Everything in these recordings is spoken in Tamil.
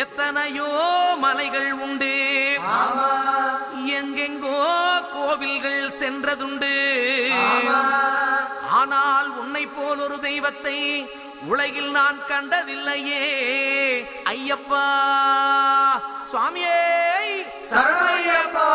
எத்தனையோ மலைகள் உண்டு, எங்கெங்கோ கோவில்கள் சென்றதுண்டு. ஆனால் உன்னை போல் ஒரு தெய்வத்தை உலகில் நான் கண்டதில்லையே ஐயப்பா. சுவாமியே சரணமையப்பா.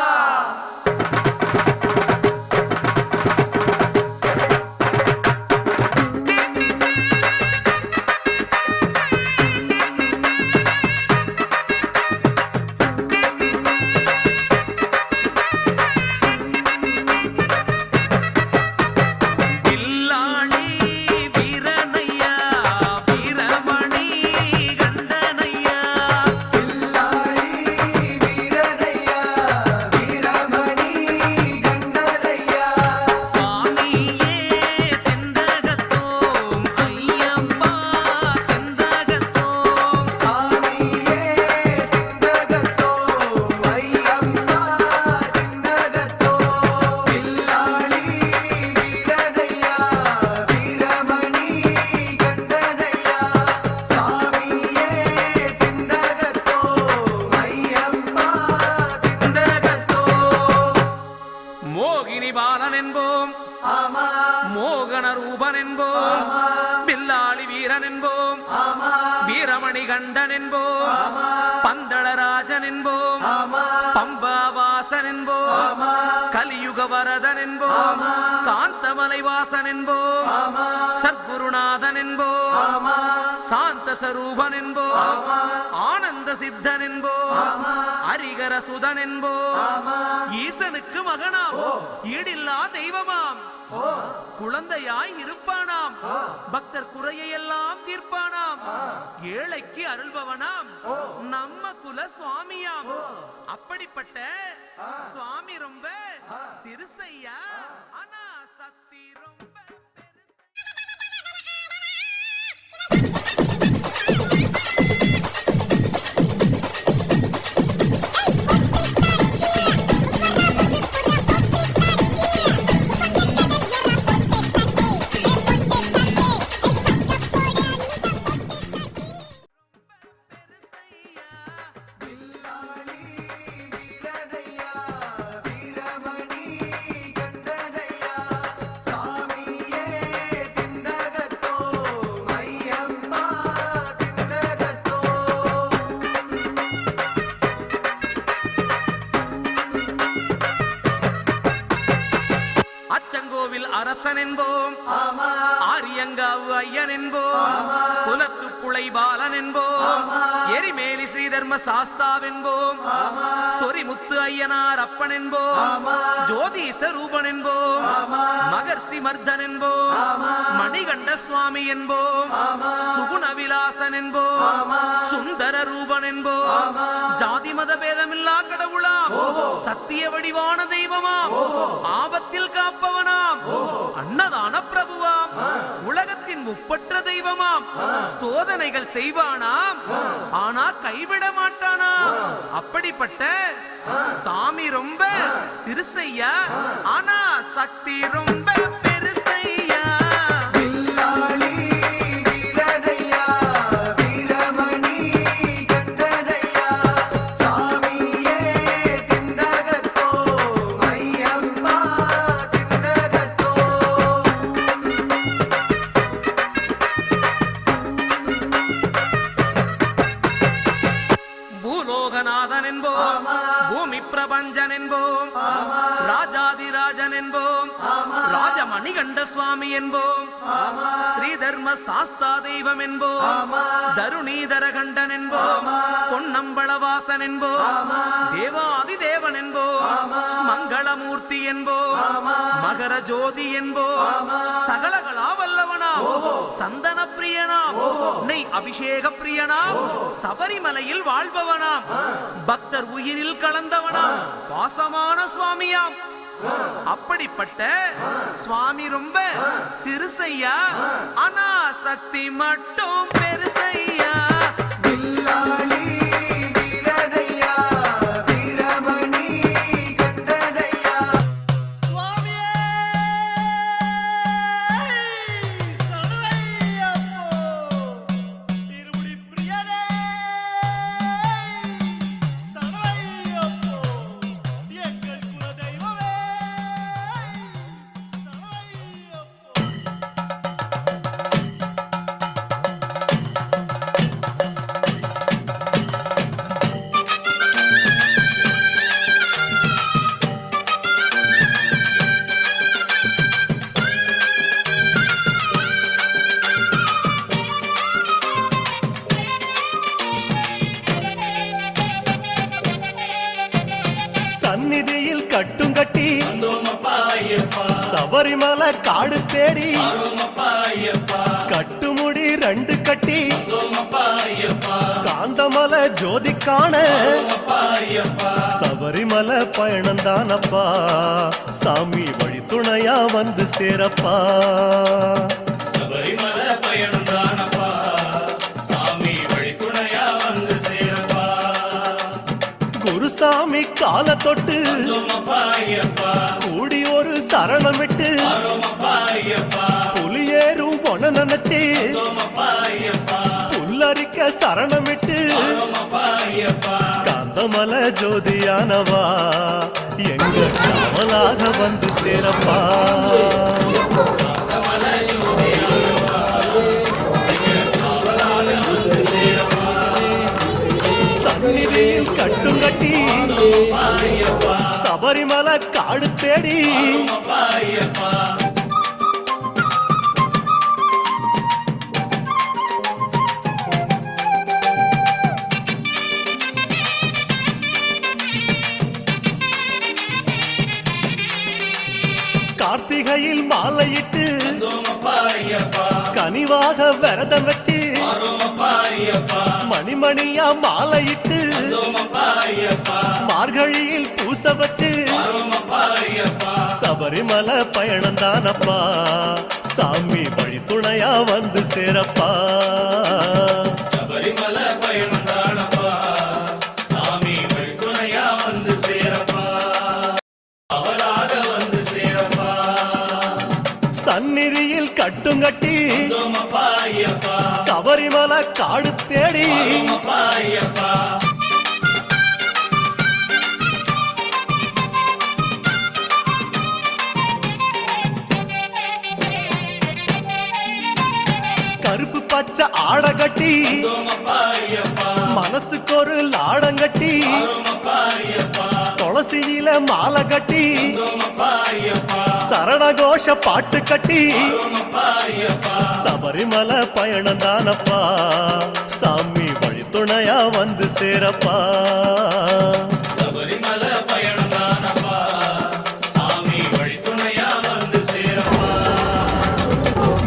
மோகன ரூபன் என்போம், பில்லாளி வீரன் என்போம், வீரமணி கண்டன் என்போம், பந்தளராஜன் என்போம், பம்பாவாசன் என்போம், கலியுக வரதன் என்போம், காந்தமலை வாசன் என்போம், சத்குருநாதன் என்போம், சாந்த சரூபன் என்போம், ஆனந்த சித்தன் என்போம், ஹரிகர சுதன் என்போம், ஈசனுக்கு மகனாம், ஈடில்லா தெய்வமாம், குழந்தையாய் இருப்பானாம், பக்தர் குறையை எல்லாம் தீர்ப்பானாம், ஏழைக்கு அருள்பவனாம், நம்ம குல சுவாமியாம். அப்படிப்பட்ட சுவாமி ரொம்ப சிறுசையா, ஆனா சக்தி ரொம்ப அரசன் என்போம், ஆரியங்காவு ஐயன் என்போம், குலத்து புலை பாலன் என்போம், எரிமேலி ஸ்ரீதர்ம சாஸ்தாவென்போம், சொரிமுத்து ஐயனார் அப்பன் என்போம், ஜோதிஷ ரூபன் என்போம், மகர்ஷி மர்தன் என்போம், மணிகண்ட சுவாமி என்போம், சுகுண விலாசன் என்போம், சுந்தர ரூபன் என்போம், ஜாதி மத பேதமில்லா கடவுளாம், சத்திய வடிவான தெய்வமாம், ஆபத்தில் காப்பவனாம், அன்னதான பிரபுவாம், உலகத்தின் முப்பற்ற தெய்வமாம், சோதனைகள் செய்வானாம், ஆனா கைவிட மாட்டானாம். அப்படிப்பட்ட சாமி ரொம்ப சிறுசையா, ஆனா சக்தி ரொம்ப பெருசையா. பூலோகநாதன் என்போம், பூமி பிரபஞ்சன் என்போம், ராஜாதிராஜன் என்போம், ராஜமணிகண்ட சுவாமி என்போம், ஸ்ரீதர்ம சாஸ்தா தெய்வம் என்போம், தருணீதர கண்டன் என்போம், பொன்னம்பளவாசன் என்போம், தேவாதி தேவன் என்போம், மங்களமூர்த்தி என்போம், மகர ஜோதி என்போம், சகலகலா வல்லவனாம், சந்தன பிரியனாம், நெய் அபிஷேக பிரியனாம், சபரிமலையில் வாழ்பவனாம், பக்தர் உயிரில் கலந்தவனாம், பாசமான சுவாமியாம். அப்படிப்பட்ட சுவாமி ரொம்ப சிறுசையா, ஆனா சக்தி மட்டும் பெருசையா. சபரிமலை காடு தேடி அருமப்பா ஐயப்பா கட்டுமுடி 2 கட்டி அருமப்பா ஐயப்பா காந்தமலை ஜோதி காண அருமப்பா ஐயப்பா சபரிமலை பயணம் தானப்பா சாமி வழி துணையா வந்து சேரப்பா சபரிமலை பயணம் தானப்பா சாமி வழி துணையா வந்து சேரப்பா குருசாமி கால தொட்டு அருமப்பா ஐயப்பா கூடி ஒரு சரணமிட்டு அருமப்பா ஐயப்பா புலியேறும் பொன நினைச்சு அருமப்பா ஐயப்பா புல்லரிக்க சரணமிட்டு அருமப்பா ஐயப்பா காந்தமலை ஜோதியானவா எங்க காவலாக வந்து சேரப்பா காந்தமலை ஜோதியானவா எங்க காவலாக வந்து சேரப்பா சந்நிதியில் கட்டும் கட்டி அருமப்பா ஐயப்பா சபரிமலை காடு தேடி அருமப்பா ஐயப்பா கார்த்திகையில் மாலையிட்டு அருமப்பா ஐயப்பா கனிவாக விரதம் வச்சு அருமப்பா ஐயப்பா மணிமணியா மாலையிட்டு அருமப்பா ஐயப்பா மார்கழியில் பூச வச்சு அருமப்பா ஐயப்பா சபரிமலை பயணம் தானப்பா சாமி வழி துணையா வந்து சேரப்பா சபரிமலை பயணம் தானப்பா சாமி வழி துணையா வந்து சேரப்பா அவளாக வந்து சேரப்பா சந்நிதியில் கட்டும் கட்டி அருமப்பா ஐயப்பா சபரிமலை காடு தேடி அருமப்பா ஐயப்பா கருப்பு பச்சை ஆட கட்டி அருமப்பா ஐயப்பா மனசுக்கு ஒரு லாடம் கட்டி அருமப்பா ஐயப்பா துளசியில மாலை கட்டி அருமப்பா ஐயப்பா சரணகோஷ பாட்டு கட்டி அருமப்பா ஐயப்பா சபரிமலை பயணம் தானப்பா சாமி வழி துணையா வந்து சேரப்பா சபரிமலை பயணம் தானப்பா சாமி வழி துணையா வந்து சேரப்பா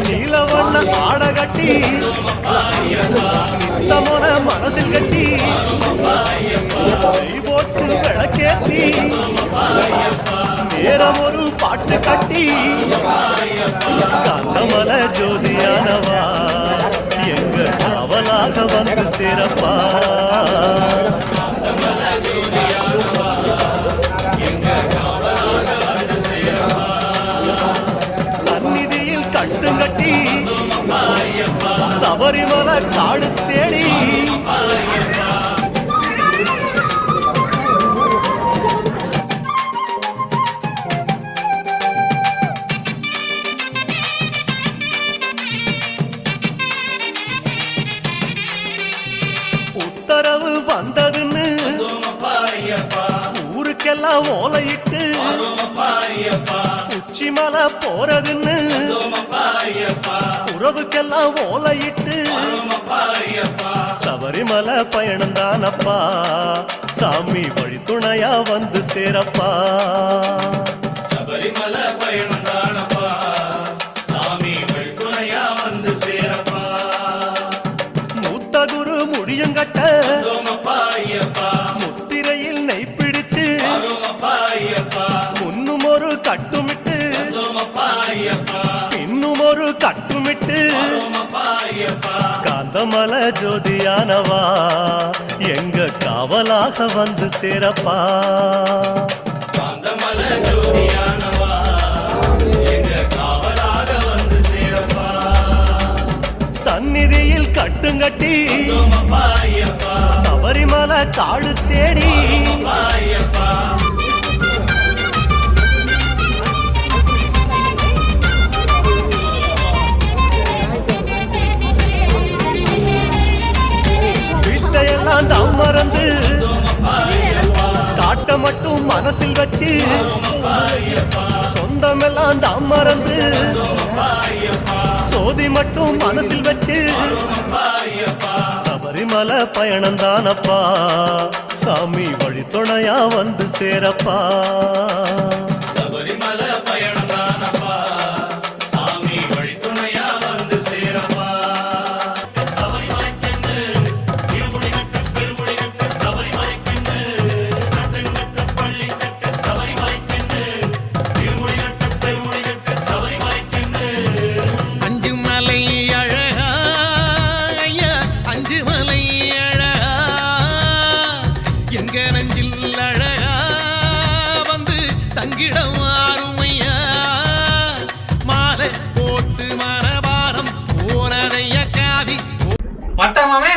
நீலவண்ண ஆட கட்டி அருமப்பா ஐயப்பா நித்தமன மனசில் கட்டி அருமப்பா ஐயப்பா கை போட்டு விளக்கேத்தி அருமப்பா ஐயப்பா நேரம் ஒரு பாட்டு கட்டி காந்தமலை ஜோதியானவா எங்க காவலாக வந்து சேரப்பா காந்தமலை ஜோதியானவா எங்க காவலாக வந்து சேரப்பா சந்நிதியில் கட்டும் கட்டி அருமப்பா ஐயப்பா சபரிமலை காடு தேடி அருமப்பா ஐயப்பா உத்தரவு வந்ததுன்னு அருமப்பா ஐயப்பா ஊருக்கெல்லாம் ஓலையிட்டு அருமப்பா ஐயப்பா உச்சிமலை போறதுன்னு அருமப்பா ஐயப்பா உறவுக்கெல்லாம் ஓலையிட்டு அருமப்பா ஐயப்பா சபரிமலை பயணம் தானப்பா சாமி வழி துணையா வந்து சேரப்பா சபரிமலை பயணம் தானப்பா சாமி வழி துணையா வந்து சேரப்பா மூத்த குரு முடியங்கட்ட அருமப்பா ஐயப்பா முத்திரையில் நெய் பிடிச்சு அருமப்பா ஐயப்பா முன்னும் ஒரு கட்டுமிட்டு அருமப்பா ஐயப்பா இன்னும் ஒரு கட்டுமிட்டு அருமப்பா ஐயப்பா காந்தமலை ஜோதியானவா எங்க காவலாக வந்து சேரப்பா காந்தமலை ஜோதியானவா எங்க காவலாக வந்து சேரப்பா சந்நிதியில் கட்டுங்கட்டி அருமப்பா ஐயப்பா சபரிமலை காடு தேடி அருமப்பா ஐயப்பா வீட்டையெல்லாம் தான் மறந்து அருமப்பா ஐயப்பா காட்ட மட்டும் மனசில் வச்சு அருமப்பா ஐயப்பா சொந்தமெல்லாம் தான் மறந்து அருமப்பா ஐயப்பா சோதி மட்டும் மனசில் வச்சு அருமப்பா ஐயப்பா சபரிமலை பயணம் தானப்பா சாமி வழி துணையா வந்து சேரப்பா சபரிமலை பயணம் தானப்பா நெஞ்சில் அழகா வந்து தங்கிடம் ஆறுமையா மாலை போட்டு மரபாரம் போனதைய காவி மட்டமாமே